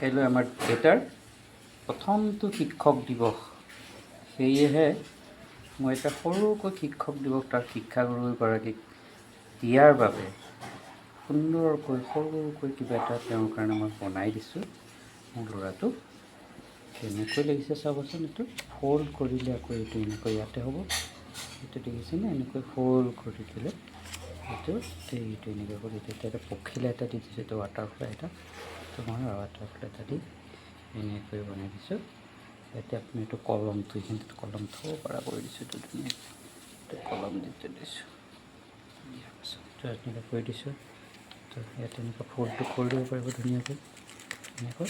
কাইলৈ আমাৰ দেউতাৰ প্ৰথমটো শিক্ষক দিৱস। সেয়েহে মই এটা সৰুকৈ শিক্ষক দিৱস তাক শিক্ষাগুৰুগৰাকীক দিয়াৰ বাবে সুন্দৰকৈ সৰুকৈ কিবা এটা তেওঁৰ কাৰণে মই বনাই দিছোঁ। মোৰ ল'ৰাটোক কেনেকৈ লাগিছে চাবচোন। এইটো ফ'ল্ড কৰিলে আকৌ এইটো এনেকৈ ইয়াতে হ'ব। এইটো দেখিছেনে? এনেকৈ ফ'ল্ড কৰি দিলে এইটো এনেকৈ কৰি তেতিয়া এটা পখিলা এটা দি দিছোঁ। এইটো ৱাটাৰফ্লাই এটা, মই ৱাটাৰফ্লাই এটা দি এনেকৈ বনাই দিছোঁ। ইয়াতে আপুনি এইটো কলমটো এইখিনিত কলম থ'ব পৰা কৰি দিছোঁ। এইটো ধুনীয়াকৈ এইটো কলম দি দিছোঁ। দিয়াৰ পাছত এনেকৈ কৰি দিছোঁ। তো ইয়াতে এনেকৈ ফ'ল্ডটো কৰি দিব পাৰিব ধুনীয়াকৈ। এনেকৈ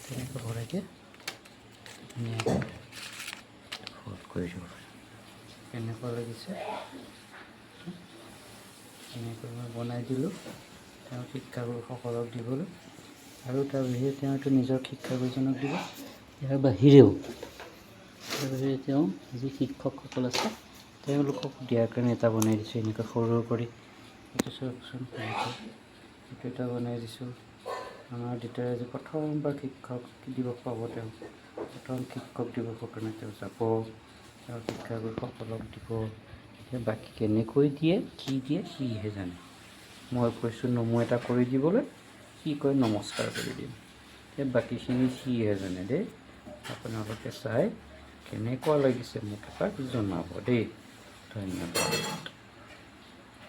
তেনেকৈ ভৰাই দিয়ে ধুনীয়াকৈ ফ'ল্ড কৰি দিব পাৰে। কেনেকুৱা লাগিছে? এনেকৈ মই বনাই দিলোঁ তেওঁ শিক্ষাগুৰুসকলক দিবলৈ, আৰু তাৰ বাহিৰে তেওঁ এইটো নিজৰ শিক্ষাগুৰুজনক দিব। ইয়াৰ বাহিৰেও তেওঁ যি শিক্ষকসকল আছে তেওঁলোকক দিয়াৰ কাৰণে এটা বনাই দিছোঁ। এনেকৈ সৰু কৰি এইটো চাওকচোন, এইটো এটা বনাই দিছোঁ। আমাৰ দেউতাই আজি প্ৰথমবাৰ শিক্ষক দিৱস পাব। তেওঁ প্ৰথম শিক্ষক দিৱসৰ কাৰণে তেওঁ যাব, তেওঁ শিক্ষাগুৰুসকলক দিব। বাকী কেনেকৈ দিয়ে, কি দিয়ে সিহে জানে। মই কৈছোঁ নমো এটা কৰি দিবলৈ, সি কয় নমস্কাৰ কৰি দিম। সেই বাকীখিনি সিহে জানে দেই। আপোনালোকে চাই কেনেকুৱা লাগিছে মোক এবাৰ জনাব দেই। ধন্যবাদ।